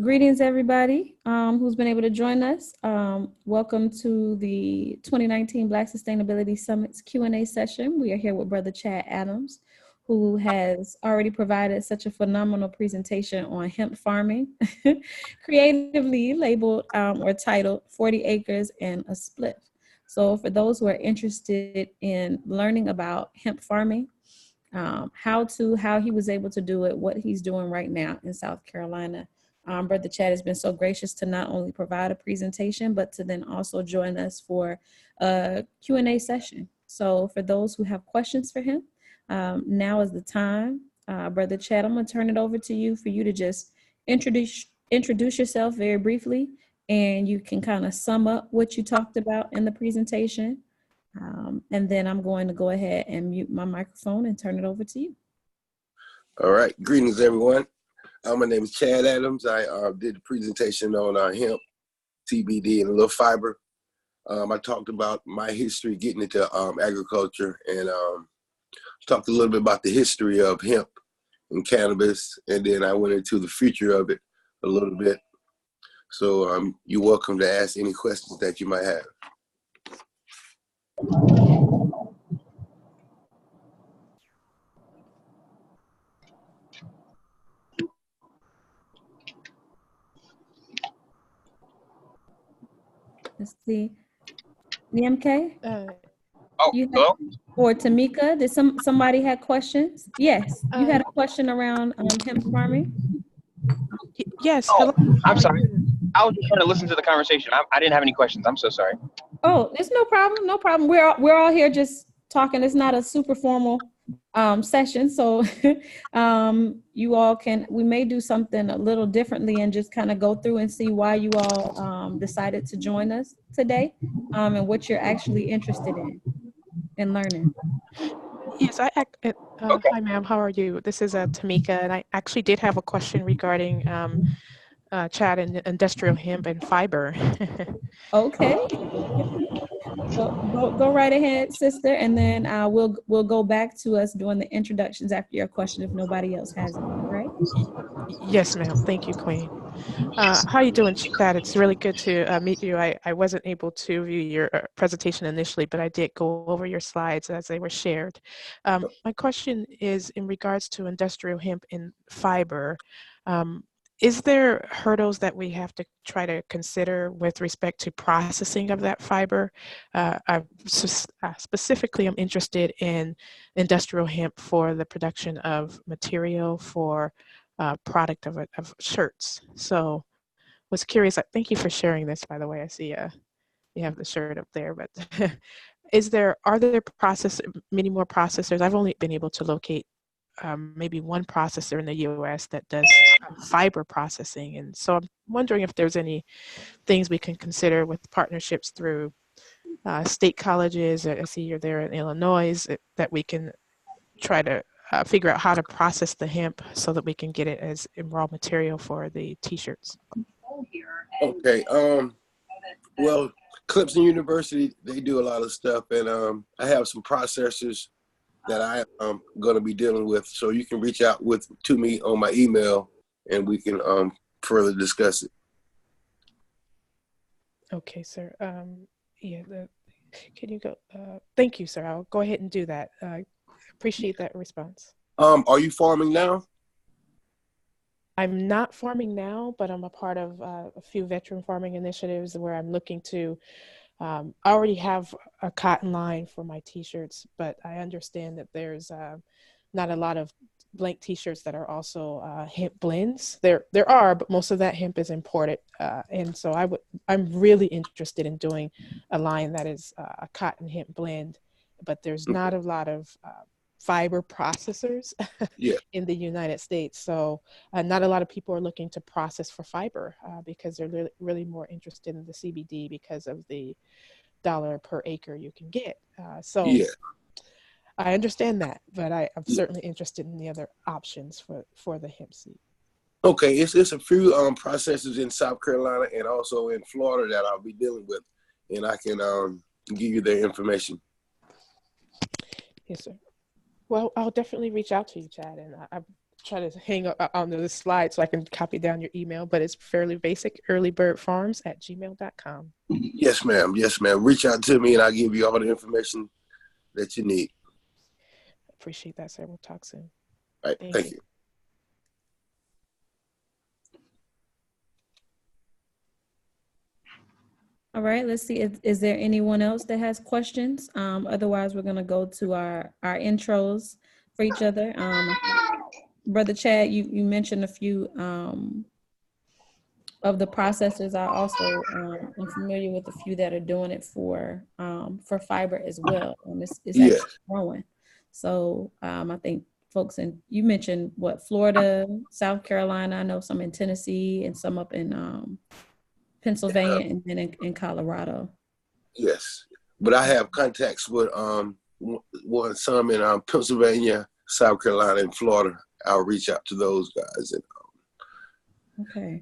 Greetings, everybody who's been able to join us. Welcome to the 2019 Black Sustainability Summit's Q&A session. We are here with Brother Chad Adams, who has already provided such a phenomenal presentation on hemp farming, creatively labeled or titled 40 Acres and a Split. So for those who are interested in learning about hemp farming, how he was able to do it, what he's doing right now in South Carolina. Brother Chad has been so gracious to not only provide a presentation, but to then also join us for a Q&A session. So for those who have questions for him, now is the time. Brother Chad, I'm gonna turn it over to you for you to just introduce yourself very briefly, and you can kind of sum up what you talked about in the presentation. And then I'm going to go ahead and mute my microphone and turn it over to you. All right, greetings everyone. My name is Chad Adams. I did the presentation on hemp, CBD, and a little fiber. I talked about my history getting into agriculture, and talked a little bit about the history of hemp and cannabis, and then I went into the future of it a little bit. So you're welcome to ask any questions that you might have. Let's see. NMK? Hello? Or Tameka, did somebody had questions? Yes, you had a question around hemp farming? Yes. Hello. I'm sorry. I was just trying to listen to the conversation. I didn't have any questions. I'm so sorry. Oh, it's no problem. No problem. We're all here just talking. It's not a super formal session, so you all we may do something a little differently and just kind of go through and see why you all decided to join us today, and what you're actually interested in learning. Yes, Okay. Hi, ma'am. How are you? This is Tameka, and I actually did have a question regarding Chad and industrial hemp and fiber. Okay. Go right ahead, sister, and then we'll go back to us doing the introductions after your question if nobody else has any, right? Yes, ma'am. Thank you, Queen. How are you doing, Chad? It's really good to meet you. I wasn't able to view your presentation initially, but I did go over your slides as they were shared. My question is in regards to industrial hemp and fiber. Is there hurdles that we have to try to consider with respect to processing of that fiber? Specifically, I'm interested in industrial hemp for the production of material for product of shirts. So was curious. Thank you for sharing this, by the way. I see you have the shirt up there, but are there many more processors? I've only been able to locate maybe one processor in the US that does fiber processing. And so I'm wondering if there's any things we can consider with partnerships through state colleges. I see you're there in Illinois, that we can try to figure out how to process the hemp so that we can get it as raw material for the t-shirts. Okay. Well, Clemson University, they do a lot of stuff, and I have some processors that I am going to be dealing with. So you can reach out to me on my email, and we can further discuss it. Okay, sir. Can you go? Thank you, sir. I'll go ahead and do that. Appreciate that response. Are you farming now? I'm not farming now, but I'm a part of a few veteran farming initiatives where I'm looking to, I already have a cotton line for my t-shirts, but I understand that there's not a lot of blank t-shirts that are also hemp blends. There are, but most of that hemp is imported. And so I'm really interested in doing a line that is a cotton hemp blend, but there's not a lot of fiber processors in the United States. So not a lot of people are looking to process for fiber because they're really more interested in the CBD because of the dollar per acre you can get. I understand that, but I'm certainly interested in the other options for the hemp seed. Okay, it's a few processors in South Carolina and also in Florida that I'll be dealing with, and I can give you their information. Yes, sir. Well, I'll definitely reach out to you, Chad, and try to hang up on the slide so I can copy down your email, but it's fairly basic, earlybirdfarms@gmail.com. Yes, ma'am. Yes, ma'am. Reach out to me and I'll give you all the information that you need. Appreciate that, sir. We'll talk soon. All right. Thank you. All right, let's see. Is there anyone else that has questions? Otherwise, we're going to go to our intros for each other. Brother Chad, you mentioned a few of the processors. I also am familiar with a few that are doing it for fiber as well. It's actually growing. So I think folks you mentioned what, Florida, South Carolina, I know some in Tennessee and some up in Pennsylvania and then in Colorado. Yes, but I have contacts with some in Pennsylvania, South Carolina, and Florida. I'll reach out to those guys and Okay.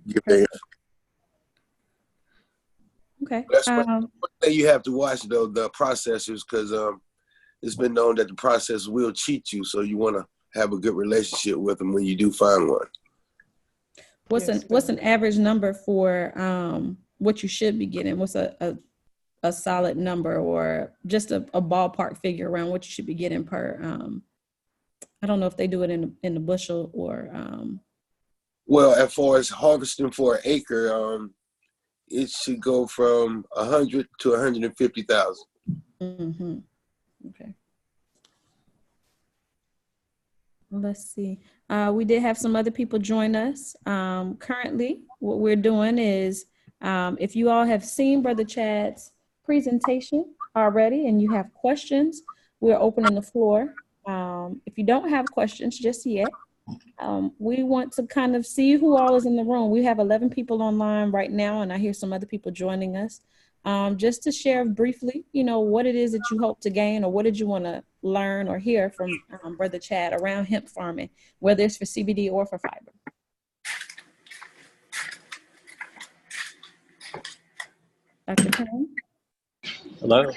That's one thing you have to watch though, the processors, because it's been known that the processors will cheat you, so you want to have a good relationship with them when you do find one. What's an average number for what you should be getting? What's a solid number, or just a ballpark figure around what you should be getting per? I don't know if they do it in the bushel or. Well, as far as harvesting for an acre, it should go from 100 to 150,000. Mm-hmm. Okay. Let's see. We did have some other people join us. Currently, what we're doing is, if you all have seen Brother Chad's presentation already and you have questions, we're opening the floor. If you don't have questions just yet, we want to kind of see who all is in the room. We have 11 people online right now, and I hear some other people joining us. Just to share briefly, what it is that you hope to gain, or what did you want to learn or hear from Brother Chad around hemp farming, whether it's for CBD or for fiber. Dr. Pam? Hello?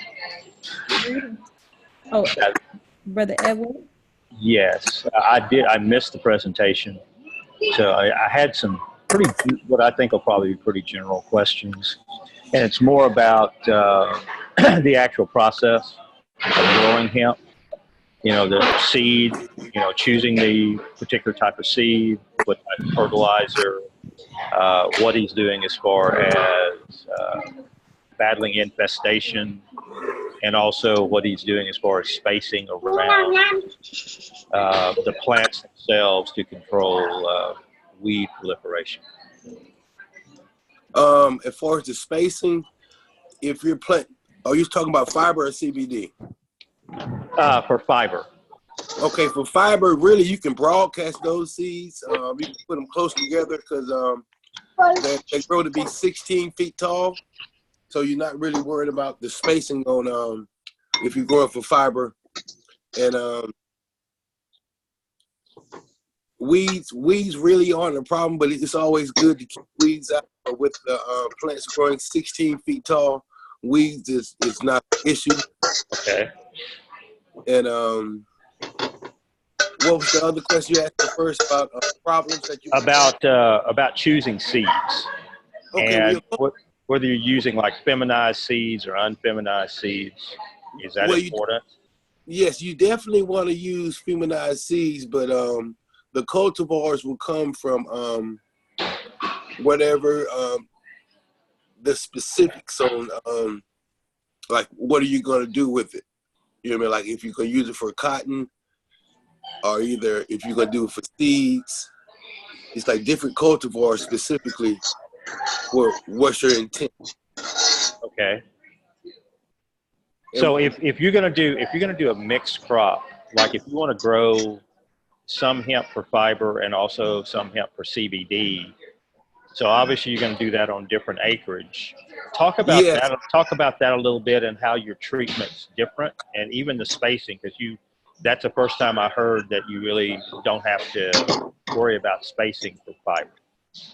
Oh, Brother Edward? Yes, I did. I missed the presentation. So I had some what I think will probably be pretty general questions. And it's more about the actual process of growing hemp, the seed, choosing the particular type of seed, what type of fertilizer, what he's doing as far as battling infestation, and also what he's doing as far as spacing around the plants themselves to control weed proliferation. As far as the spacing, if you're are you talking about fiber or CBD? For fiber. Okay, for fiber, really, you can broadcast those seeds. You can put them close together because they grow to be 16 feet tall. So you're not really worried about the spacing on if you're growing for fiber. And weeds really aren't a problem, but it's always good to keep weeds out. With the plants growing 16 feet tall, weeds is not an issue. Okay. And what was the other question you asked first about problems that you about choosing seeds? Okay, and whether you're using like feminized seeds or unfeminized seeds, is that important? Yes, you definitely want to use feminized seeds, but the cultivars will come from whatever the specifics on like what are you going to do with it. You know what I mean? Like if you're going to use it for cotton, or either if you're going to do it for seeds, it's like different cultivars specifically for what's your intent. Okay. So if you're going to do a mixed crop, like if you want to grow some hemp for fiber and also some hemp for CBD, so obviously you're going to do that on different acreage. Talk about that. Talk about that a little bit and how your treatment's different, and even the spacing, because that's the first time I heard that you really don't have to worry about spacing for fiber.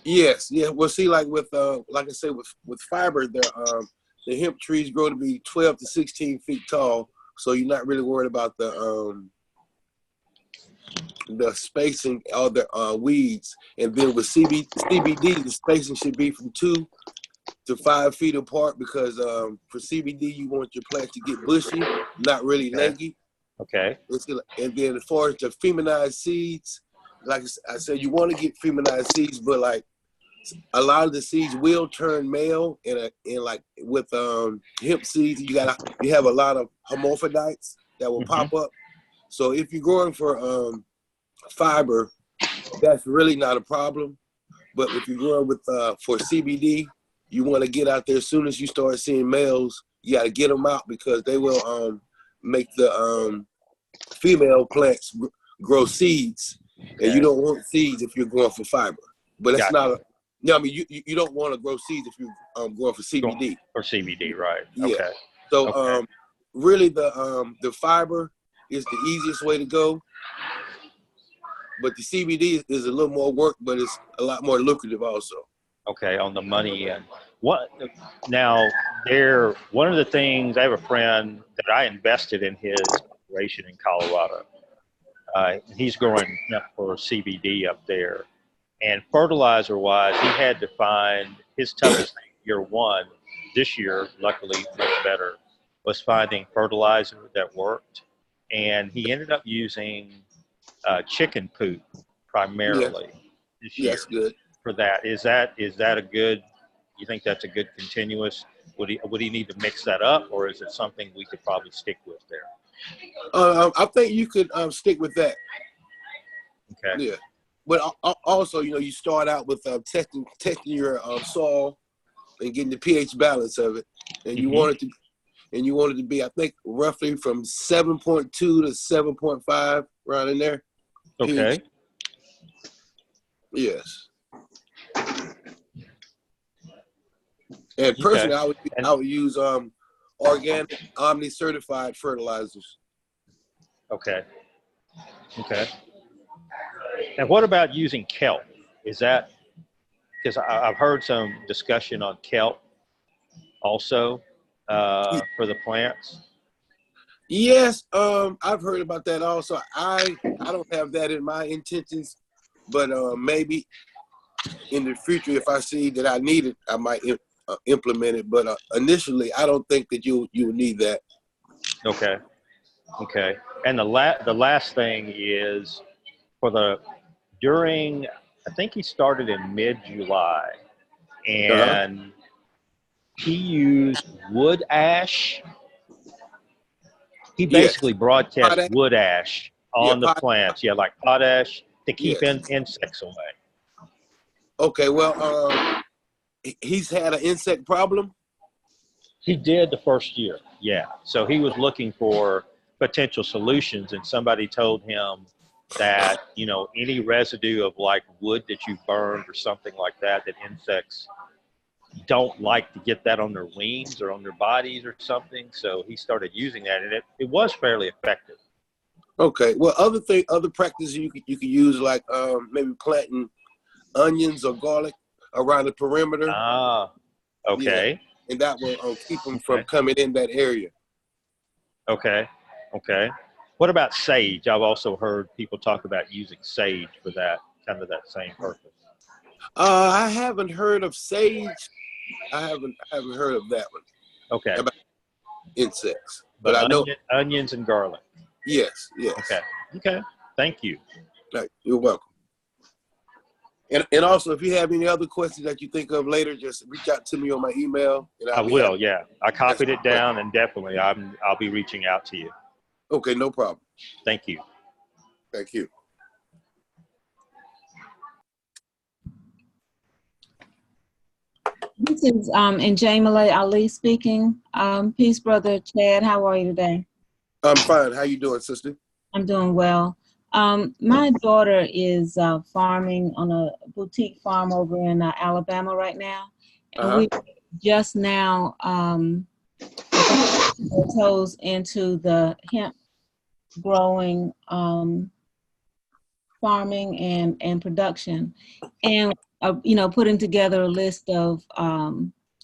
Yes, yeah. Well, see, like with like I said, with fiber, the hemp trees grow to be 12 to 16 feet tall, so you're not really worried about the the spacing of the weeds. And then with CBD, the spacing should be from 2 to 5 feet apart, because for CBD, you want your plant to get bushy, not really leggy. Okay. And then as far as the feminized seeds, like I said, you want to get feminized seeds, but like a lot of the seeds will turn male, and like with hemp seeds, you have a lot of hermaphrodites that will pop up. So if you're growing for fiber, that's really not a problem. But if you're growing with for CBD, you want to get out there as soon as you start seeing males. You got to get them out, because they will make the female plants grow seeds, and you don't want seeds if you're growing for fiber. But that's not a. No, I mean you don't want to grow seeds if you're going for CBD. Or CBD, right? Yeah. Okay. So really the fiber is the easiest way to go, but the CBD is a little more work, but it's a lot more lucrative also. Okay, on the money end. One of the things, I have a friend that I invested in his operation in Colorado. He's growing for CBD up there. And fertilizer-wise, he had to find his toughest thing year one. This year, luckily, much better, was finding fertilizer that worked. And he ended up using chicken poop primarily this year. That's good. For that. Is that a good, you think that's a good continuous? Would he need to mix that up, or is it something we could probably stick with there? I think you could stick with that. Okay. Yeah. But also, you start out with testing your soil and getting the pH balance of it, and you want it to be, I think, roughly from 7.2 to 7.5, around in there. Okay. pH. Yes. And personally, I would use organic, Omni certified fertilizers. Okay. Okay. And what about using kelp? Is that, because I've heard some discussion on kelp also for the plants. Yes, I've heard about that also. I don't have that in my intentions, but maybe in the future, if I see that I need it, I might implement it. But initially, I don't think that you need that. Okay. Okay. And the last thing is during, I think he started in mid-July, and he used wood ash. He basically broadcast potash. wood ash on the plants. Yeah, like potash to keep insects away. Okay, well, he's had an insect problem? He did the first year, yeah. So he was looking for potential solutions, and somebody told him that, any residue of like wood that you burned or something like that insects don't like to get that on their wings or on their bodies or something. So he started using that, and it was fairly effective. Okay, well, other practices you could use, like maybe planting onions or garlic around the perimeter. Ah, okay. Yeah, and that will keep them from coming in that area. Okay, okay. What about sage? I've also heard people talk about using sage for that same purpose. I haven't heard of sage. I haven't heard of that one. Okay. About insects, but I know onions and garlic. Yes. Okay. Okay. Thank you. Right. You're welcome. And also, if you have any other questions that you think of later, just reach out to me on my email. And I will. Yeah, I copied it down, and definitely I'll be reaching out to you. Okay, no problem. Thank you. Thank you. This is Njamila Ali speaking. Peace, Brother Chad. How are you today? I'm fine. How you doing, sister? I'm doing well. My daughter is farming on a boutique farm over in Alabama right now. And we just now toes into the hemp growing, farming and production, and putting together a list of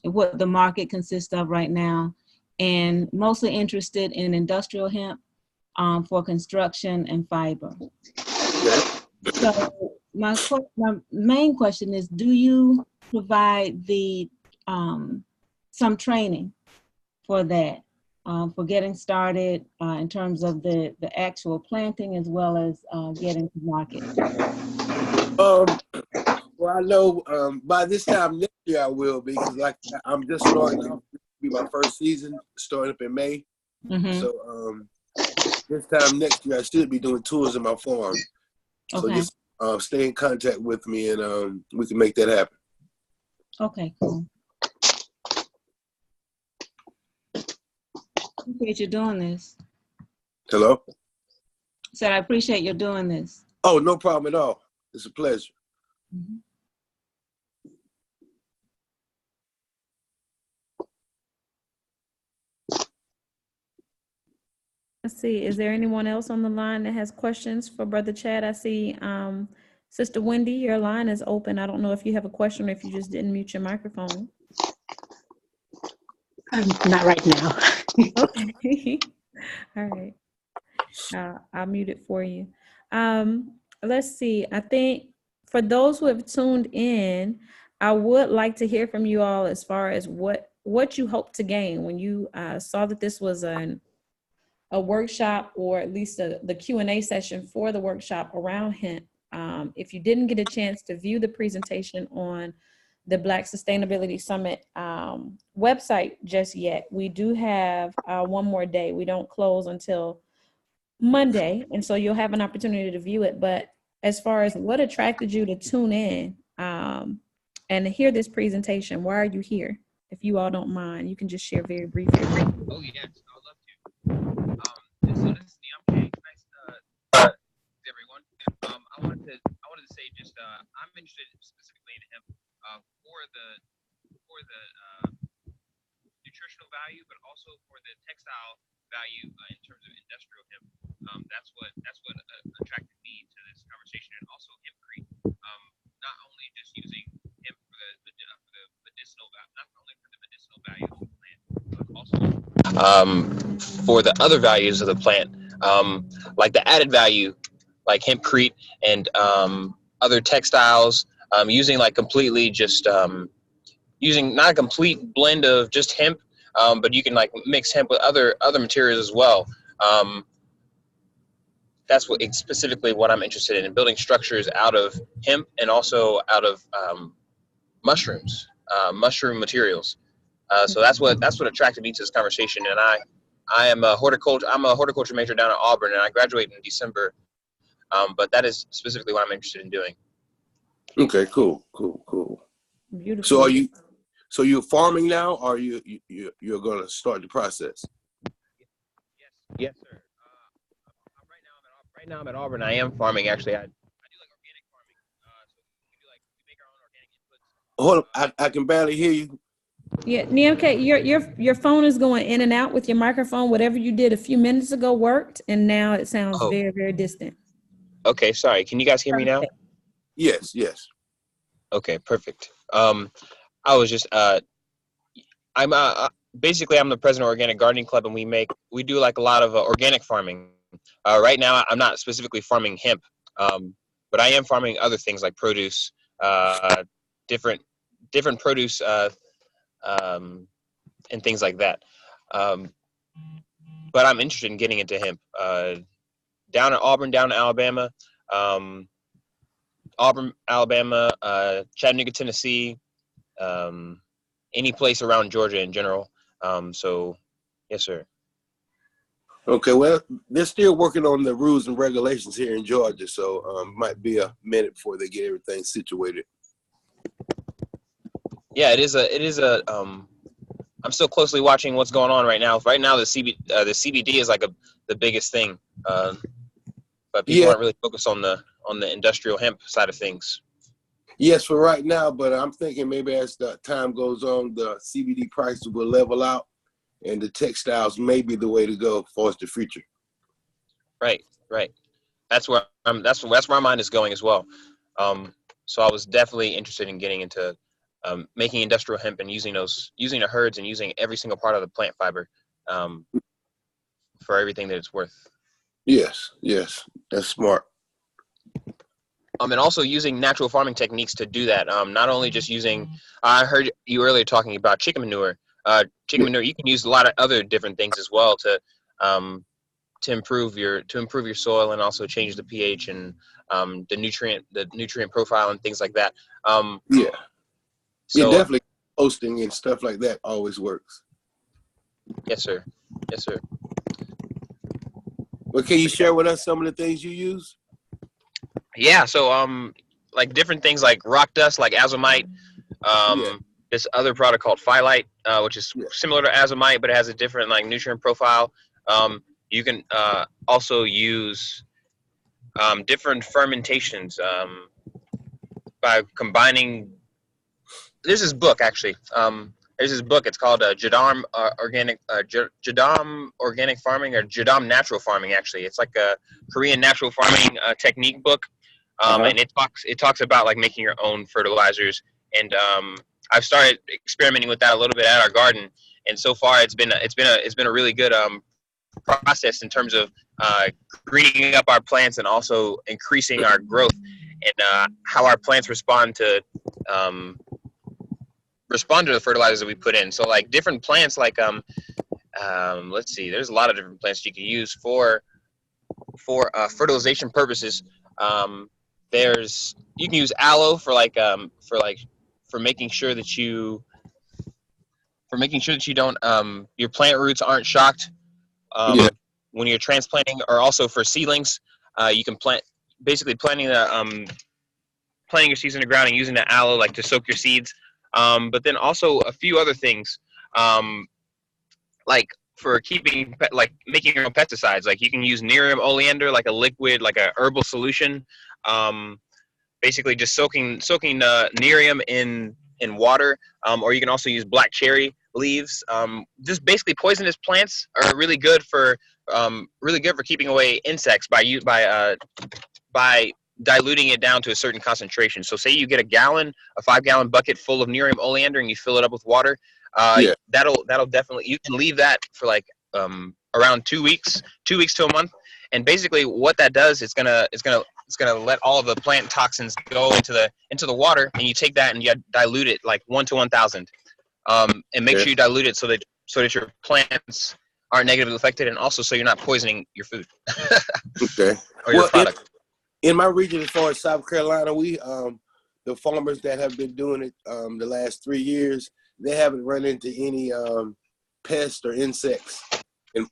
what the market consists of right now, and mostly interested in industrial hemp, for construction and fiber. Okay. So my main question is, do you provide the some training for that, for getting started in terms of the actual planting as well as getting to market? Well, I know by this time next year I will be, because like I'm just starting off. This will be my first season, starting up in May. Mm-hmm. So this time next year I should be doing tours of my farm. So Okay. just stay in contact with me, and we can make that happen. Okay, cool. Appreciate you doing this. Hello? Said I appreciate you doing this. Oh, no problem at all. It's a pleasure. Mm-hmm. Let's see, is there anyone else on the line that has questions for Brother Chad? I see Sister Wendy, your line is open. I don't know if you have a question or if you just didn't mute your microphone. Not right now. Okay. All right. I'll mute it for you. Let's see. I think for those who have tuned in, I would like to hear from you all as far as what you hope to gain when you saw that this was a workshop, or at least the Q&A session for the workshop around hemp. If you didn't get a chance to view the presentation on the Black Sustainability Summit website just yet, we do have one more day. We don't close until Monday, and so you'll have an opportunity to view it. But as far as what attracted you to tune in and hear this presentation, why are you here? If you all don't mind, you can just share very briefly. Oh yes, I'd love to. So this is Tameka. Nice, everyone. I wanted to say just I'm interested specifically in hemp for the nutritional value, but also for the textile value in terms of industrial hemp. That's what attracted me to this conversation, and also hempcrete. Not only just using hemp for the medicinal value, not only for the medicinal value of the plant, but also for the other values of the plant, like the added value, like hempcrete and other textiles. Using like completely just using not a complete blend of just hemp, but you can like mix hemp with other materials as well. That's specifically what I'm interested in building structures out of hemp and also out of mushrooms, mushroom materials. So that's what attracted me to this conversation. And I'm a horticulture major down at Auburn, and I graduate in December. But that is specifically what I'm interested in doing. Okay, cool. Beautiful. So you're farming now, or you're going to start the process? Yes, sir. Right now I'm at Auburn. I am farming actually. I do like organic farming. So we make our own organic inputs. Hold up, I can barely hear you. Yeah, Tameka, your phone is going in and out with your microphone. Whatever you did a few minutes ago worked, and now it sounds very, very distant. Okay, sorry. Can you guys hear me now? Yes. Okay, perfect. I was just I'm basically I'm the president of Organic Gardening Club, and we do like a lot of organic farming. Right now I'm not specifically farming hemp, but I am farming other things like produce, different produce, and things like that. But I'm interested in getting into hemp. Down at Auburn, down in Alabama, Chattanooga, Tennessee, any place around Georgia in general. So, yes, sir. Okay, well, they're still working on the rules and regulations here in Georgia, so might be a minute before they get everything situated. Yeah, it is a. I'm still closely watching what's going on right now. Right now, the CBD is like the biggest thing, but people aren't really focused on the industrial hemp side of things. Yes, for right now, but I'm thinking maybe as the time goes on, the CBD prices will level out, and the textiles may be the way to go for the future. Right. That's where my mind is going as well. So I was definitely interested in getting into making industrial hemp and using the herds and using every single part of the plant fiber for everything that it's worth. Yes, yes, that's smart. And also using natural farming techniques to do that. Not only just using, I heard you earlier talking about chicken manure. Chicken manure, you can use a lot of other different things as well to improve your soil and also change the pH and the nutrient profile and things like that. Yeah, So definitely posting and stuff like that always works. yes, sir. Yes, sir. Well, can you share with us some of the things you use? Yeah. So like different things like rock dust, like azomite. This other product called phyllite, which is similar to azomite, but it has a different like nutrient profile. You can also use different fermentations by combining. There's this book actually. There's this book. It's called Jadam Jadam Organic Farming or Jadam Natural Farming. Actually, it's like a Korean natural farming technique book, and it talks about like making your own fertilizers. And I've started experimenting with that a little bit at our garden, and so far it's been a really good process in terms of greening up our plants and also increasing our growth and how our plants respond to the fertilizers that we put in. So like different plants, like let's see, there's a lot of different plants you can use for fertilization purposes. You can use aloe for making sure that you don't your plant roots aren't shocked when you're transplanting, or also for seedlings. You can planting your seeds in the ground and using the aloe like to soak your seeds. But then also a few other things, like for making your own pesticides. Like you can use Nerium oleander, like a liquid, like a herbal solution. Basically, just soaking Nerium in water, or you can also use black cherry leaves. Just basically poisonous plants are really good for keeping away insects by diluting it down to a certain concentration. So say you get a 5-gallon bucket full of Nerium oleander and you fill it up with water. That'll definitely, you can leave that for like around 2 weeks to a month. And basically what that does, it's gonna let all of the plant toxins go into the water, and you take that and you dilute it like 1 to 1,000. And make sure you dilute it so that your plants aren't negatively affected, and also so you're not poisoning your food. Okay. Or your product. In my region, as far as South Carolina, we the farmers that have been doing it the last 3 years, they haven't run into any pests or insects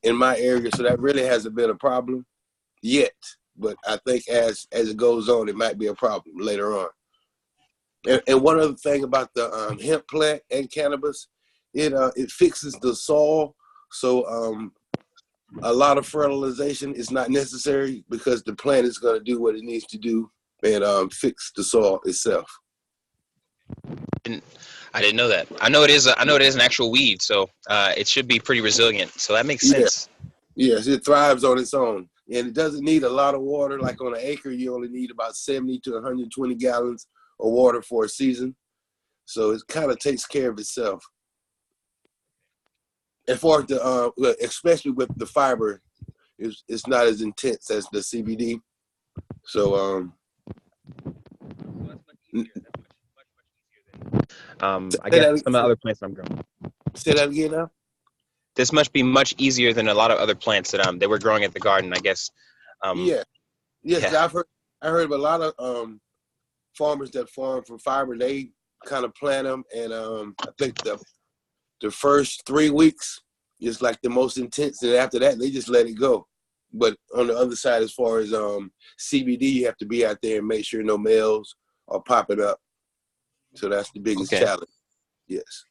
in my area, so that really hasn't been a problem yet. But I think as it goes on, it might be a problem later on. And one other thing about the hemp plant and cannabis, it fixes the soil, so a lot of fertilization is not necessary because the plant is going to do what it needs to do and fix the soil itself. I didn't know that. I know it is an actual weed, so it should be pretty resilient. So that makes sense. Yes, it thrives on its own, and it doesn't need a lot of water. Like on an acre, you only need about 70 to 120 gallons of water for a season. So it kind of takes care of itself. As far as the especially with the fiber, it's not as intense as the CBD. So I guess some other plants I'm growing. Say that again now. This must be much easier than a lot of other plants that we're growing at the garden, I guess. Yes. I heard of a lot of farmers that farm for fiber. They kind of plant them, and I think the first 3 weeks is like the most intense, and after that they just let it go. But on the other side, as far as CBD, you have to be out there and make sure no males are popping up. So that's the biggest challenge. Yes.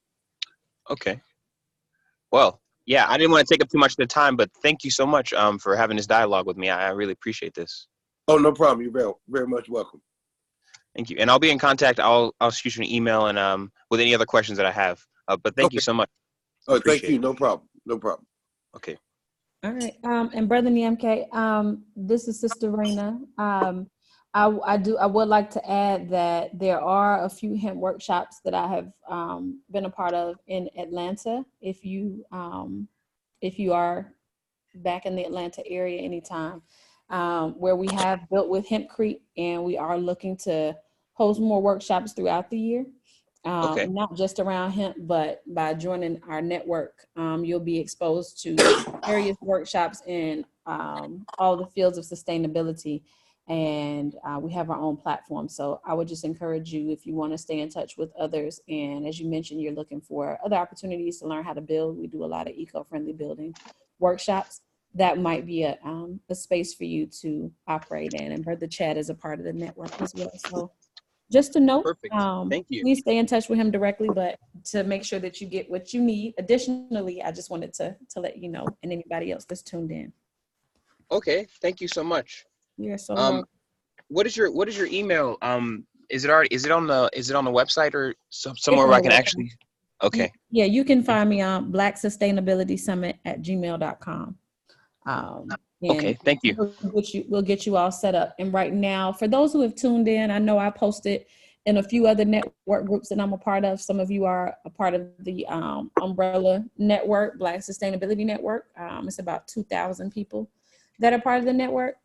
Okay. Well, yeah, I didn't want to take up too much of the time, but thank you so much for having this dialogue with me. I really appreciate this. Oh, no problem. You're very, very much welcome. Thank you. And I'll be in contact. I'll shoot you an email and with any other questions that I have. But thank you so much. Oh, thank you. No problem. No problem. Okay. All right. And Brother Niamke, this is Sister Raina. I would like to add that there are a few hemp workshops that I have been a part of in Atlanta. If you are back in the Atlanta area anytime, where we have built with Hempcrete, and we are looking to host more workshops throughout the year. Okay. Not just around hemp, but by joining our network, you'll be exposed to various workshops in all the fields of sustainability. And we have our own platform. So I would just encourage you, if you want to stay in touch with others. And as you mentioned, you're looking for other opportunities to learn how to build. We do a lot of eco-friendly building workshops. That might be a space for you to operate in. And Brother Chad is a part of the network as well. So just to note, Perfect. Thank you. please stay in touch with him directly, but to make sure that you get what you need. Additionally, I just wanted to let you know, and anybody else that's tuned in. Okay. Thank you so much. You're so Um, welcome. what is your email? Is it on the website or It's somewhere on where I the can website. actually? Okay. Yeah, you can find me on blacksustainabilitysummit@gmail.com. Okay. And Thank you. we'll get you all set up. And right now, for those who have tuned in, I know I posted in a few other network groups that I'm a part of. Some of you are a part of the umbrella network, Black Sustainability Network. It's about 2,000 people that are part of the network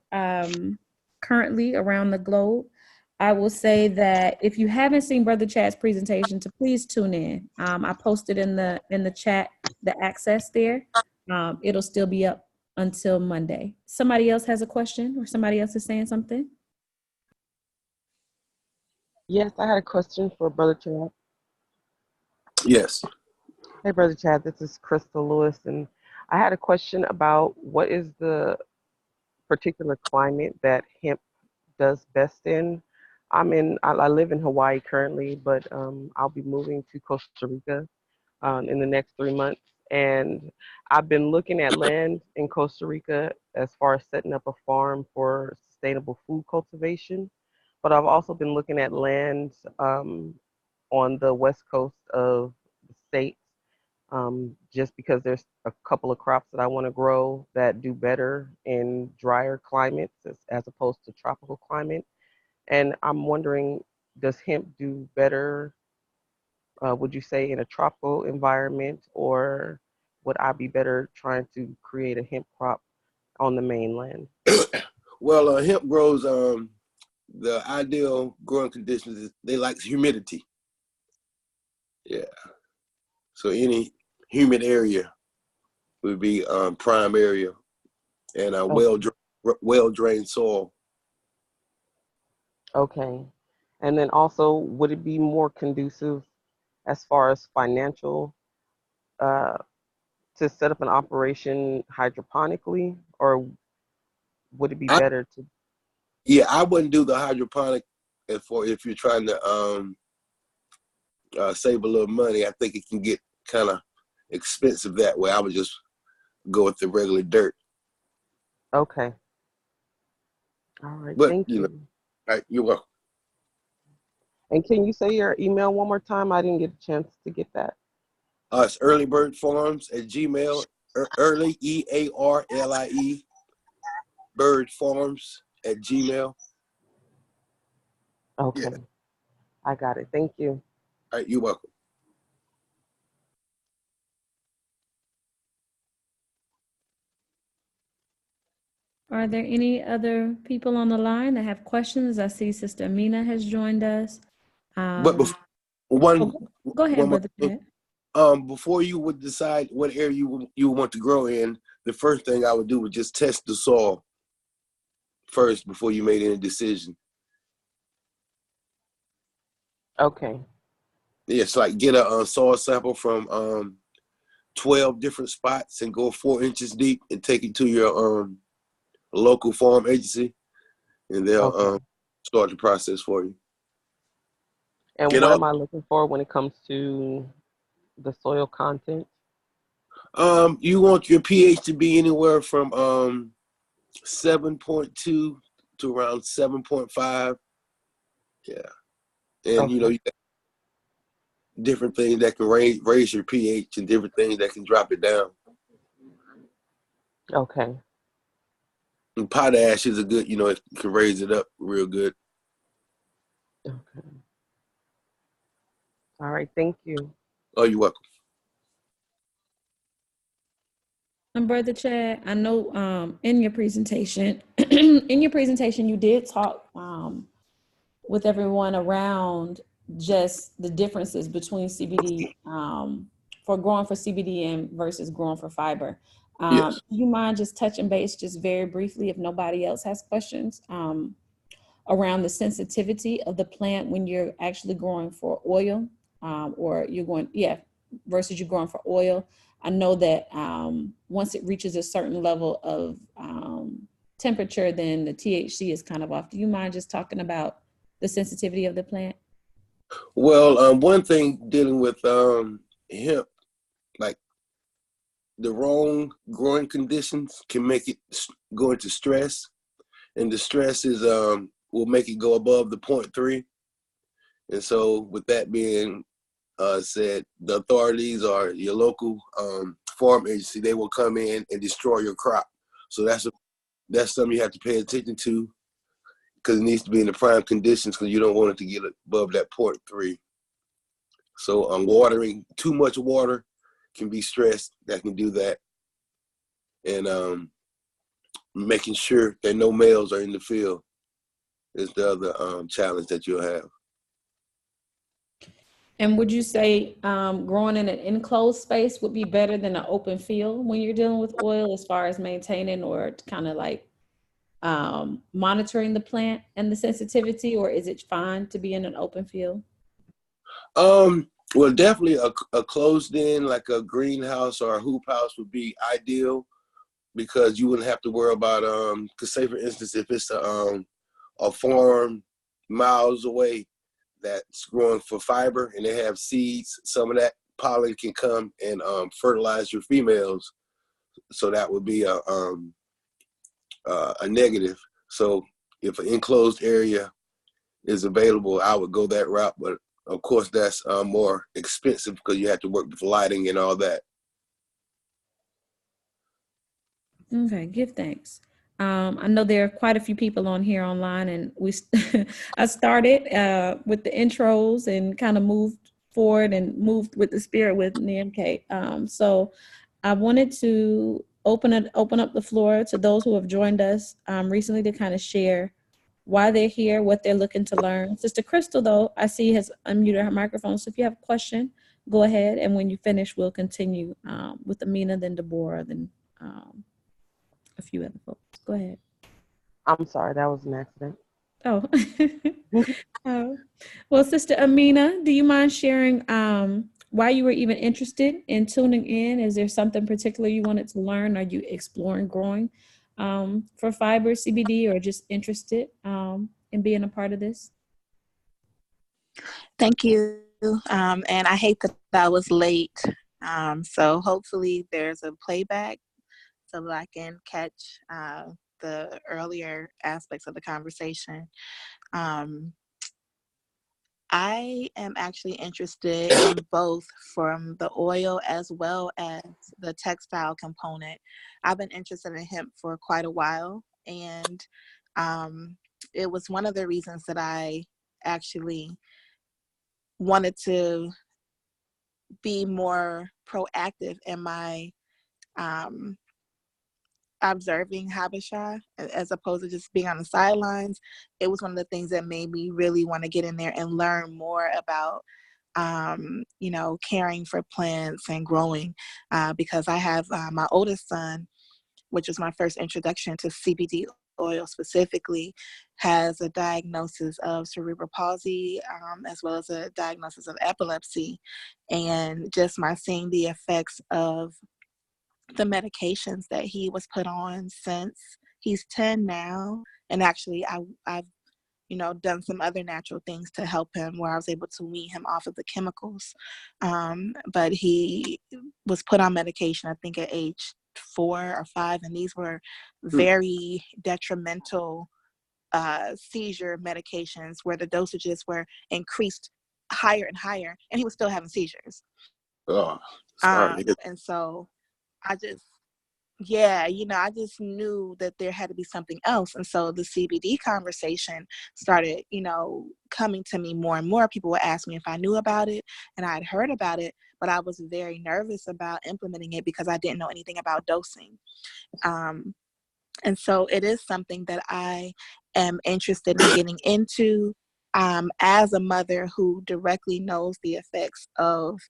currently around the globe. I will say that if you haven't seen Brother Chad's presentation, to please tune in. I posted in the chat the access there. It'll still be up until Monday. Somebody else has a question, or somebody else is saying something? Yes, I had a question for Brother Chad. Yes. Hey, Brother Chad, this is Crystal Lewis, and I had a question about what is the particular climate that hemp does best in. I live in Hawaii currently, but I'll be moving to Costa Rica in the next 3 months. And I've been looking at land in Costa Rica as far as setting up a farm for sustainable food cultivation. But I've also been looking at land on the west coast of the state, just because there's a couple of crops that I want to grow that do better in drier climates as opposed to tropical climate. And I'm wondering, does hemp do better, would you say, in a tropical environment, or would I be better trying to create a hemp crop on the mainland? Well, hemp grows, the ideal growing conditions is they like humidity. Yeah. So any humid area would be prime area, and a Okay. well drained soil. Okay. And then also, would it be more conducive as far as financial uh, to set up an operation hydroponically, or would it be better to? Yeah, I wouldn't do the hydroponic if you're trying to save a little money. I think it can get kind of expensive that way. I would just go with the regular dirt. Okay. All right. But Thank you. you're welcome. And can you say your email one more time? I didn't get a chance to get that. It's earlybirdfarms@gmail. Early EARLIE birdfarms@gmail. Okay. Yeah. I got it. Thank you. All right, you're welcome. Are there any other people on the line that have questions? I see Sister Amina has joined us. But one Go ahead, more Brother thing. Chad. Before you would decide what area you want to grow in, the first thing I would do would just test the soil first before you made any decision. Okay. It's like get a soil sample from 12 different spots and go 4 inches deep and take it to your local farm agency, and they'll Okay. start the process for you. And Get what all am I looking for when it comes to the soil content? you want your pH to be anywhere from 7.2 to around 7.5. Yeah. And Okay. you got different things that can raise your pH and different things that can drop it down. Okay. And potash is a good, it can raise it up real good. Okay. All right. Thank you. Oh, you're welcome. And Brother Chad, I know in your presentation, you did talk with everyone around just the differences between CBD for growing for CBD and versus growing for fiber. Yes. Do you mind just touching base just very briefly if nobody else has questions around the sensitivity of the plant when you're actually growing for oil or you're going, versus you're growing for oil? I know that once it reaches a certain level of temperature, then the THC is kind of off. Do you mind just talking about the sensitivity of the plant? Well, one thing dealing with hemp, like the wrong growing conditions can make it go into stress, and the stress is will make it go above the 0.3. And so, with that being said, the authorities or your local farm agency, they will come in and destroy your crop. So that's something you have to pay attention to because it needs to be in the prime conditions because you don't want it to get above that 0.3. So watering, too much water can be stress that can do that. And making sure that no males are in the field is the other challenge that you'll have. And would you say growing in an enclosed space would be better than an open field when you're dealing with oil as far as maintaining or kind of like monitoring the plant and the sensitivity, or is it fine to be in an open field? Well, definitely a closed in, like a greenhouse or a hoop house would be ideal because you wouldn't have to worry about, cause say for instance, if it's a farm miles away that's growing for fiber and they have seeds, some of that pollen can come and fertilize your females. So that would be a negative. So if an enclosed area is available, I would go that route. But of course, that's more expensive because you have to work with lighting and all that. Okay, give thanks. I know there are quite a few people on here online, and I started with the intros and kind of moved forward and moved with the spirit with Namk. So I wanted to open up the floor to those who have joined us recently to kind of share why they're here, what they're looking to learn. Sister Crystal, though, I see has unmuted her microphone. So if you have a question, go ahead, and when you finish, we'll continue with Amina, then Deborah, then a few other folks. Go ahead. I'm sorry, that was an accident. Oh. Oh. Well, Sister Amina, do you mind sharing why you were even interested in tuning in? Is there something particular you wanted to learn? Are you exploring growing for fiber, CBD, or just interested in being a part of this? Thank you. And I hate that I was late. So hopefully there's a playback so that I can catch the earlier aspects of the conversation. I am actually interested in both from the oil as well as the textile component. I've been interested in hemp for quite a while, and it was one of the reasons that I actually wanted to be more proactive in my observing Habesha as opposed to just being on the sidelines. It was one of the things that made me really want to get in there and learn more about caring for plants and growing because I have my oldest son, which was my first introduction to CBD oil specifically, has a diagnosis of cerebral palsy as well as a diagnosis of epilepsy. And just my seeing the effects of the medications that he was put on since he's 10 now. And actually I've done some other natural things to help him where I was able to wean him off of the chemicals. But he was put on medication, I think at age 4 or 5. And these were very detrimental seizure medications where the dosages were increased higher and higher, and he was still having seizures. Oh, sorry. And so I just, yeah, I just knew that there had to be something else. And so the CBD conversation started, coming to me more and more. People would ask me if I knew about it, and I had heard about it, but I was very nervous about implementing it because I didn't know anything about dosing. And so it is something that I am interested in getting into, as a mother who directly knows the effects of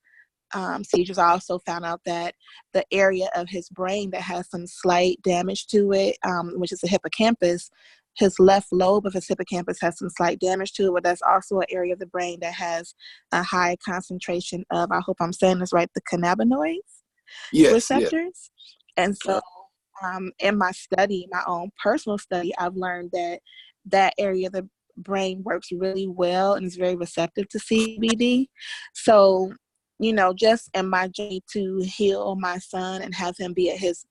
seizures. I also found out that the area of his brain that has some slight damage to it, which is the hippocampus, his left lobe of his hippocampus has some slight damage to it, but that's also an area of the brain that has a high concentration of, I hope I'm saying this right, the cannabinoids receptors. And so in my study, my own personal study, I've learned that that area of the brain works really well and is very receptive to CBD. So, just in my journey to heal my son and have him be at his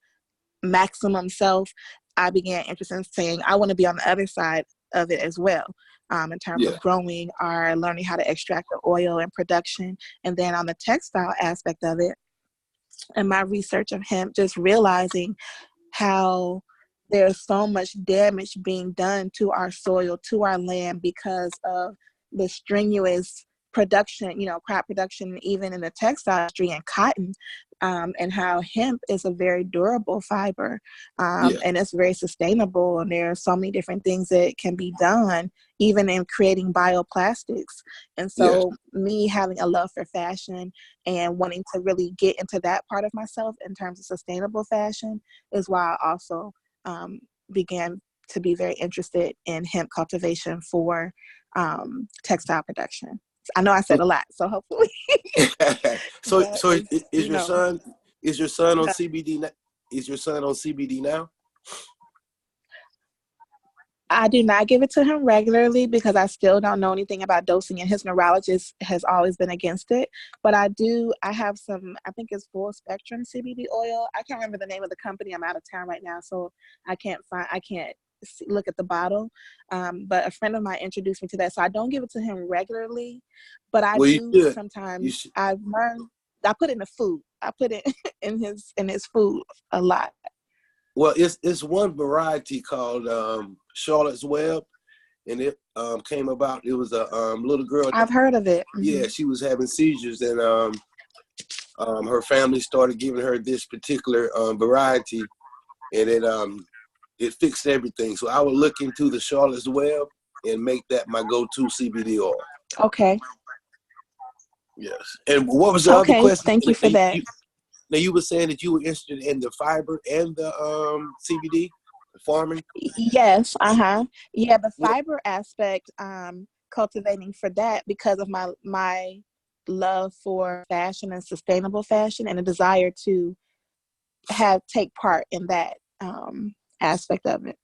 maximum self, I began interested in saying, I want to be on the other side of it as well, in terms of growing or learning how to extract the oil and production. And then on the textile aspect of it, and my research of hemp, just realizing how there's so much damage being done to our soil, to our land, because of the strenuous production, crop production, even in the textile industry and cotton, and how hemp is a very durable fiber, and it's very sustainable. And there are so many different things that can be done, even in creating bioplastics. And so me having a love for fashion and wanting to really get into that part of myself in terms of sustainable fashion is why I also began to be very interested in hemp cultivation for textile production. I know I said a lot, so hopefully. So is your son on CBD? Is your son on CBD now? I do not give it to him regularly because I still don't know anything about dosing, and his neurologist has always been against it. But I have some, I think it's full spectrum CBD oil. I can't remember the name of the company. I'm out of town right now, so I can't look at the bottle. But a friend of mine introduced me to that. So I don't give it to him regularly, but I do sometimes. I've learned, I put it in the food. I put it in his food a lot. Well, it's one variety called Charlotte's Web, and it came about. It was a little girl. I've heard of it. Mm-hmm. Yeah, she was having seizures, and her family started giving her this particular variety, and it fixed everything. So I would look into the Charlotte's Web and make that my go-to CBD oil. Okay. Yes. And what was the other question? Thank you for that. Now you were saying that you were interested in the fiber and the CBD, the farming? Yes, yeah, the fiber aspect, cultivating for that because of my love for fashion and sustainable fashion and a desire to take part in that aspect of it.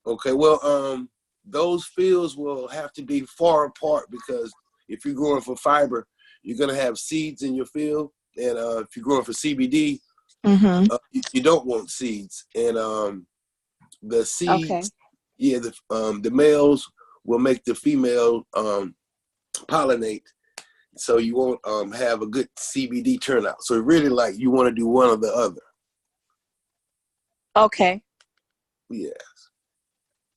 Okay, well, those fields will have to be far apart because if you're growing for fiber, you're gonna have seeds in your field. And if you're growing for CBD, you don't want seeds. And the seeds, the males will make the female pollinate, so you won't have a good CBD turnout. So really, like, you want to do one or the other. Okay. Yes.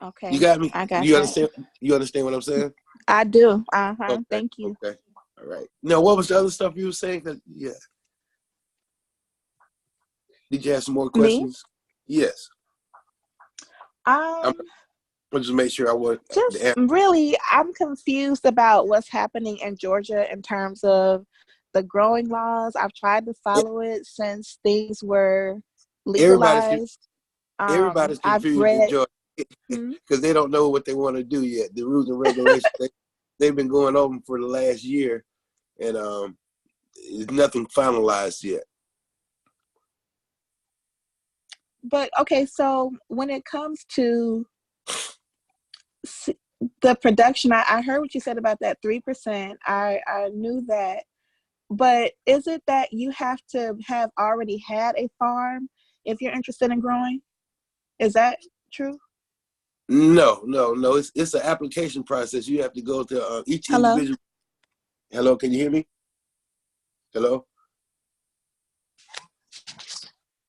Okay. You got me. I got you that. understand? You understand what I'm saying? I do. Okay. Thank you. Okay. All right. Now, what was the other stuff you were saying? Yeah. Did you have some more questions? Me? Yes. I'll just make sure I want. I'm confused about what's happening in Georgia in terms of the growing laws. I've tried to follow it since things were legalized. Everybody's confused in Georgia because they don't know what they want to do yet. The rules and regulations, they've been going over them for the last year, and there's nothing finalized yet. But okay, so when it comes to the production, I heard what you said about that 3%. I knew that, but is it that you have to have already had a farm if you're interested in growing? Is that true? No. It's an application process. You have to go to each individual. Hello, can you hear me? Hello?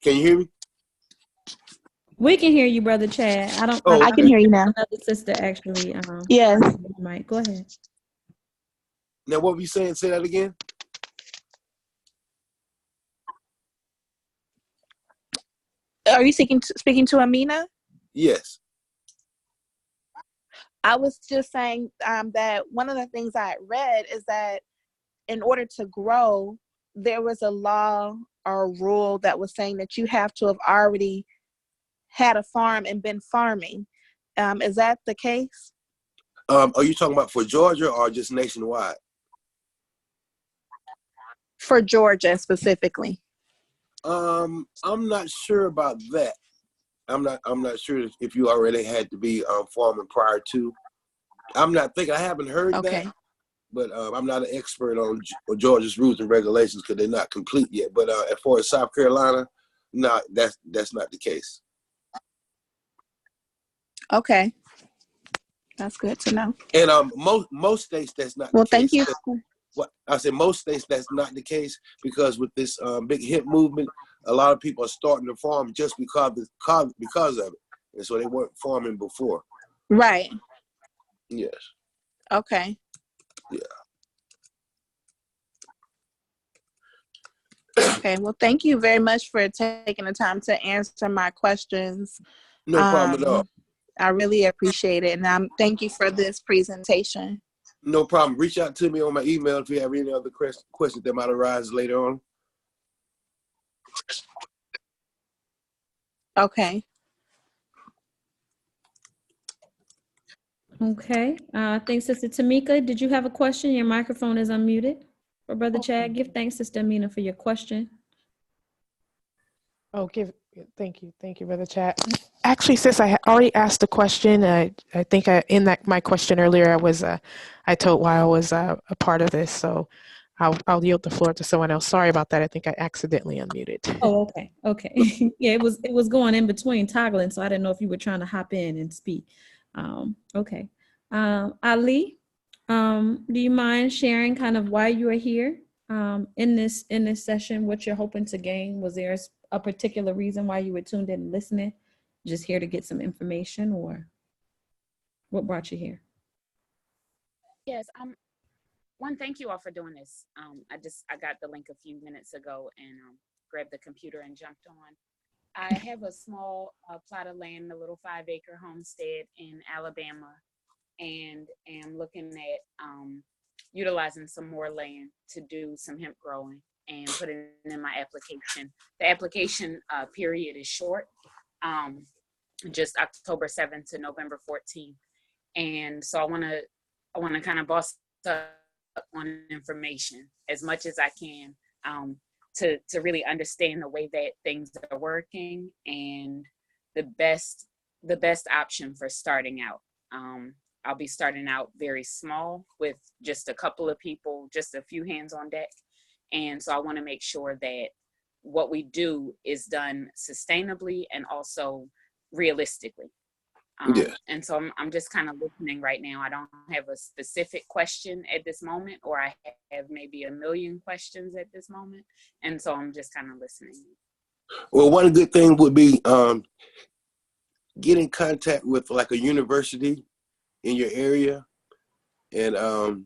Can you hear me? We can hear you, Brother Chad. I don't. Oh, I can okay. hear you now. Another sister actually. Yes. Mike, go ahead. Now, what were you saying? Say that again. Are you speaking to Amina? Yes. I was just saying that one of the things I read is that in order to grow, there was a law or rule that was saying that you have to have already had a farm and been farming. Is that the case? Are you talking about for Georgia or just nationwide? For Georgia specifically. I'm not sure about that. I'm not sure if you already had to be farming prior to. I'm not thinking. I haven't heard Okay. that, but I'm not an expert on Georgia's rules and regulations because they're not complete yet. But as far as South Carolina, no, that's not the case. Okay. That's good to know. And most states that's not Well, the case. thank you. What I said, most states that's not the case because with this big hemp movement, a lot of people are starting to farm just because of it, and so they weren't farming before. Right. Yes. Okay. Yeah. Okay. Well, thank you very much for taking the time to answer my questions. No problem at all. I really appreciate it, and thank you for this presentation. No problem. Reach out to me on my email if you have any other questions that might arise later on. Okay. Okay. I think Sister Tameka, did you have a question? Your microphone is unmuted. For Brother Chad, give thanks, Sister Amina, for your question. Oh, thank you, Brother Chat. Actually, sis, I already asked a question. I think in my question earlier, I told why I was a part of this. So I'll yield the floor to someone else. Sorry about that. I think I accidentally unmuted. Oh, okay. Okay. Yeah, it was going in between toggling, so I didn't know if you were trying to hop in and speak. Okay. Ali, do you mind sharing kind of why you are here in this session? What you're hoping to gain? Was there a particular reason why you were tuned in and listening? Just here to get some information, or what brought you here? Yes. One, thank you all for doing this. I got the link a few minutes ago and grabbed the computer and jumped on. I have a small plot of land, a little 5-acre homestead in Alabama, and am looking at utilizing some more land to do some hemp growing and put it in my application. The application period is short, just October 7th to November 14th. And so I want to kind of boss up on information as much as I can to really understand the way that things are working and the best option for starting out. I'll be starting out very small with just a couple of people, just a few hands on deck. And so I want to make sure that what we do is done sustainably and also realistically. Yes. And so I'm just kind of listening right now. I don't have a specific question at this moment, or I have maybe a million questions at this moment. And so I'm just kind of listening. Well, one good thing would be get in contact with like a university in your area and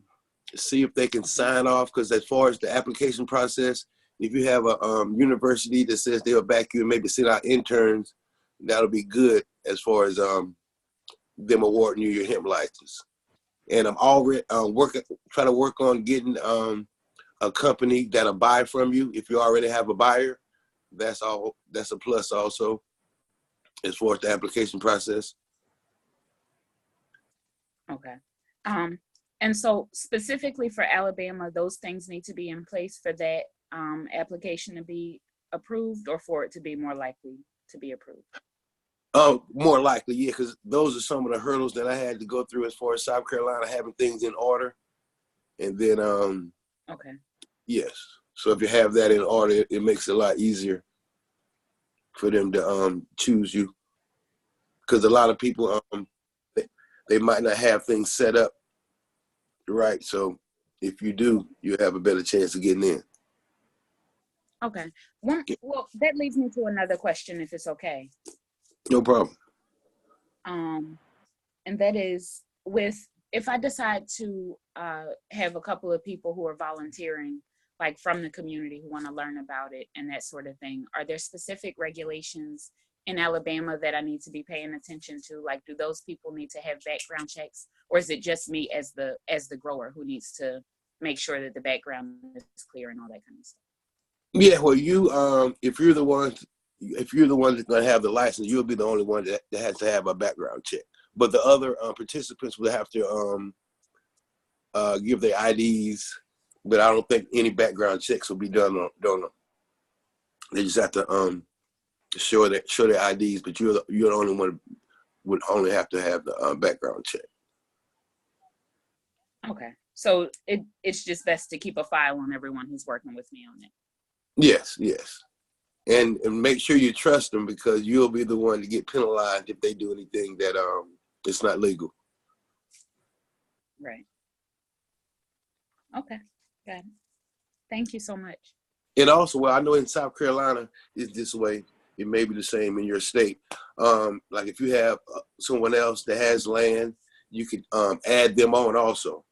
see if they can sign off. Because as far as the application process, if you have a university that says they'll back you and maybe send out interns, that'll be good as far as them awarding you your hemp license. And I'm already trying to work on getting a company that'll buy from you. If you already have a buyer, that's a plus also as far as the application process. Okay. And so specifically for Alabama, those things need to be in place for that application to be approved, or for it to be more likely to be approved? More likely, yeah, because those are some of the hurdles that I had to go through as far as South Carolina having things in order. And then, okay. Yes. So if you have that in order, it makes it a lot easier for them to choose you. Because a lot of people, they might not have things set up right. So if you do, you have a better chance of getting in. Okay. Well, that leads me to another question, if it's okay. No problem. And that is if I decide to have a couple of people who are volunteering, like from the community, who want to learn about it and that sort of thing, are there specific regulations in Alabama that I need to be paying attention to? Like, do those people need to have background checks, or is it just me as the grower who needs to make sure that the background is clear and all that kind of stuff? Yeah, well, if you're the one that's going to have the license, you'll be the only one that has to have a background check. But the other participants will have to give their IDs. But I don't think any background checks will be done on them. They just have to show their IDs. But you're the only one would only have to have the background check. Okay, so it's just best to keep a file on everyone who's working with me on it. Yes, yes. And make sure you trust them, because you'll be the one to get penalized if they do anything that it's not legal. Right. Okay, got it. Thank you so much. And also, well, I know in South Carolina it's this way. It may be the same in your state. Like if you have someone else that has land, you could add them on also.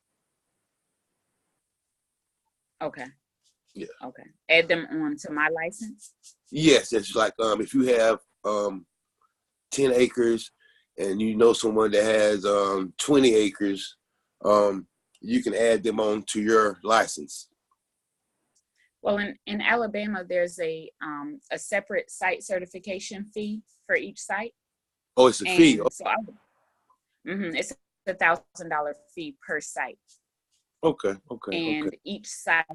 Okay. Yeah. Okay. Add them on to my license? Yes, it's like if you have 10 acres and you know someone that has 20 acres, you can add them on to your license. Well, in Alabama, there's a separate site certification fee for each site. Oh, it's a fee. So it's a $1,000 fee per site. Okay. And each site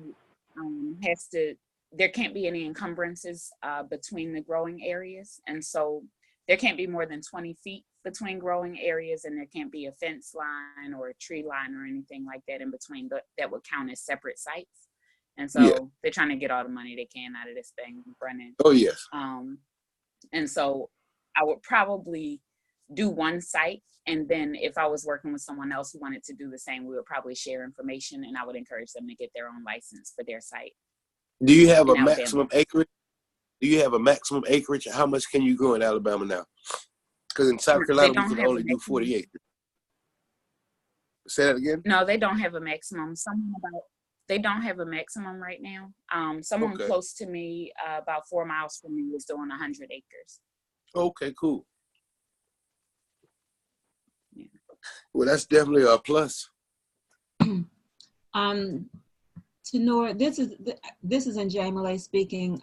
there can't be any encumbrances between the growing areas. And so there can't be more than 20 feet between growing areas, and there can't be a fence line or a tree line or anything like that in between that would count as separate sites. And so they're trying to get all the money they can out of this thing running. Oh, yes. And so I would probably do one site, and then if I was working with someone else who wanted to do the same, we would probably share information, and I would encourage them to get their own license for their site. Do you have a maximum acreage? How much can you grow in Alabama now? Because in South Carolina, we can only do 40 acres. Say that again? No, they don't have a maximum. They don't have a maximum right now. Someone close to me, about 4 miles from me, was doing 100 acres. Okay, cool. Yeah. Well, that's definitely a plus. Tenor, this is Njamale speaking.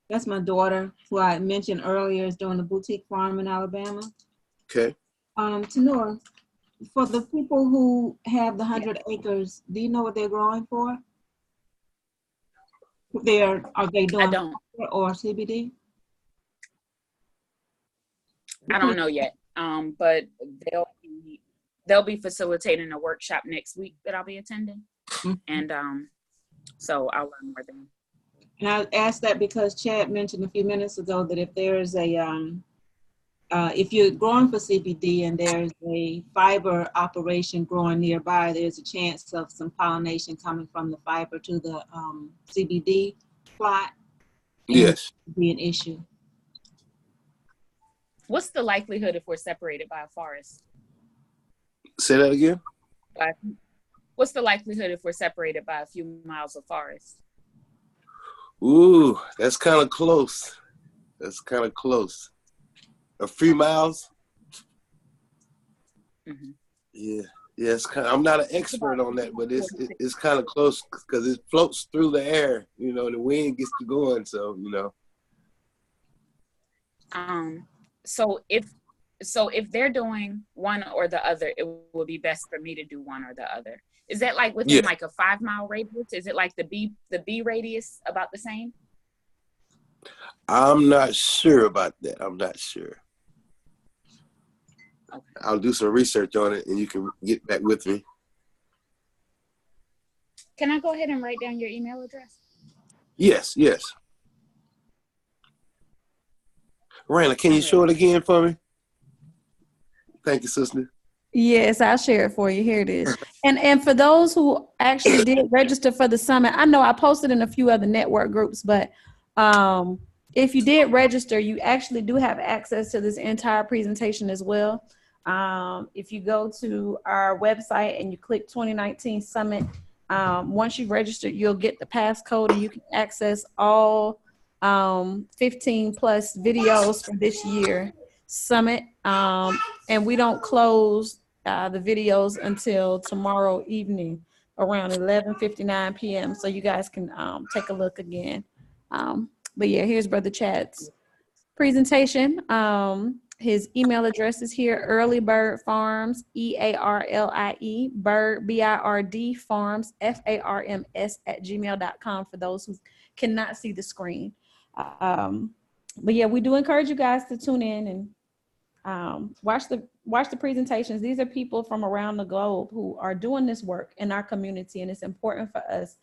That's my daughter, who I mentioned earlier is doing the boutique farm in Alabama. Okay. Tenor, for the people who have the 100 acres, do you know what they're growing for? Are they doing or CBD? I don't know yet. But they'll be facilitating a workshop next week that I'll be attending. Mm-hmm. And so I'll learn more then. And I asked that because Chad mentioned a few minutes ago that if there's if you're growing for CBD and there's a fiber operation growing nearby, there's a chance of some pollination coming from the fiber to the CBD plot. Yes. Be an issue. What's the likelihood if we're separated by a forest? Say that again? What's the likelihood if we're separated by a few miles of forest? Ooh, that's kind of close. A few miles? Mm-hmm. Yeah, it's kind of, I'm not an expert on that, but it's kind of close because it floats through the air, the wind gets to going, so, So if they're doing one or the other, it would be best for me to do one or the other. Is that like within like a 5 mile radius? Is it like the B radius about the same? I'm not sure about that. I'm not sure. Okay. I'll do some research on it and you can get back with me. Can I go ahead and write down your email address? Yes. Raina, can you show it again for me? Thank you, sister. Yes, I'll share it for you. Here it is. And for those who actually did register for the summit, I know I posted in a few other network groups, but if you did register, you actually do have access to this entire presentation as well. If you go to our website and you click 2019 Summit, once you've registered, you'll get the passcode and you can access all 15 plus videos for this year summit. And we don't close the videos until tomorrow evening around 11:59 p.m. So you guys can take a look again. But yeah, here's Brother Chad's presentation. His email address is here, Earlie Bird Farms, EARLIE, Bird, BIRD Farms, FARMS @gmail.com for those who cannot see the screen. But yeah, we do encourage you guys to tune in and watch the presentations. These are people from around the globe who are doing this work in our community, and it's important for us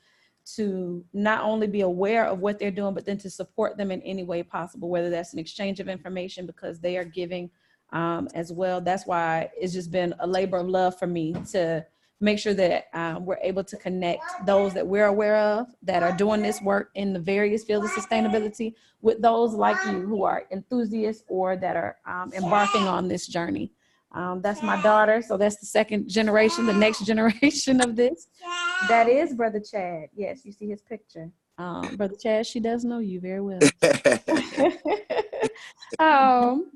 to not only be aware of what they're doing, but then to support them in any way possible, whether that's an exchange of information because they are giving as well. That's why it's just been a labor of love for me to make sure that we're able to connect those that we're aware of that are doing this work in the various fields of sustainability with those like you who are enthusiasts or that are embarking on this journey. That's my daughter. So that's the second generation, the next generation of this. That is Brother Chad. Yes, you see his picture. Brother Chad, she does know you very well.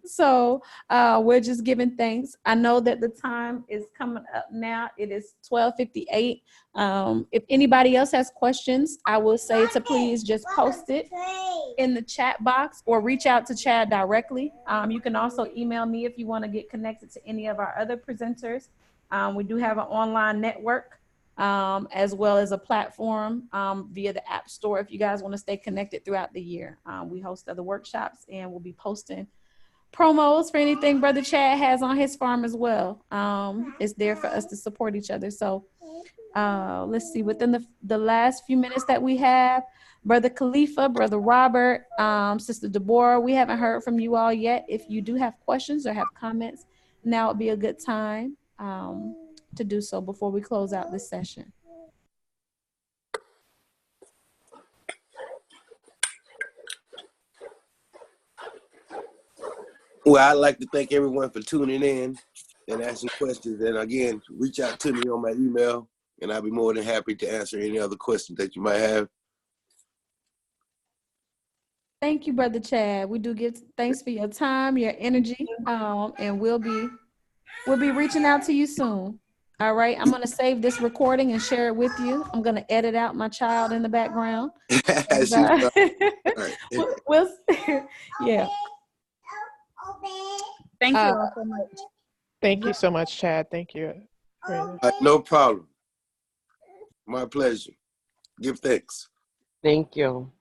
So we're just giving thanks. I know that the time is coming up now. It is 12:58. If anybody else has questions, I will say to please just post it in the chat box or reach out to Chad directly. You can also email me if you want to get connected to any of our other presenters. We do have an online network as well as a platform via the App Store if you guys want to stay connected throughout the year. We host other workshops and we'll be posting promos for anything Brother Chad has on his farm as well. It's there for us to support each other. So let's see, within the last few minutes that we have, Brother Khalifa, Brother Robert, Sister Deborah, we haven't heard from you all yet. If you do have questions or have comments, now would be a good time to do so before we close out this session. Well, I'd like to thank everyone for tuning in and asking questions. And again, reach out to me on my email, and I'll be more than happy to answer any other questions that you might have. Thank you, Brother Chad. We do give thanks for your time, your energy, and we'll be reaching out to you soon. All right, I'm gonna save this recording and share it with you. I'm gonna edit out my child in the background. Yeah. Thank you all so much. Thank you so much, Chad. Thank you. No problem. My pleasure. Give thanks. Thank you.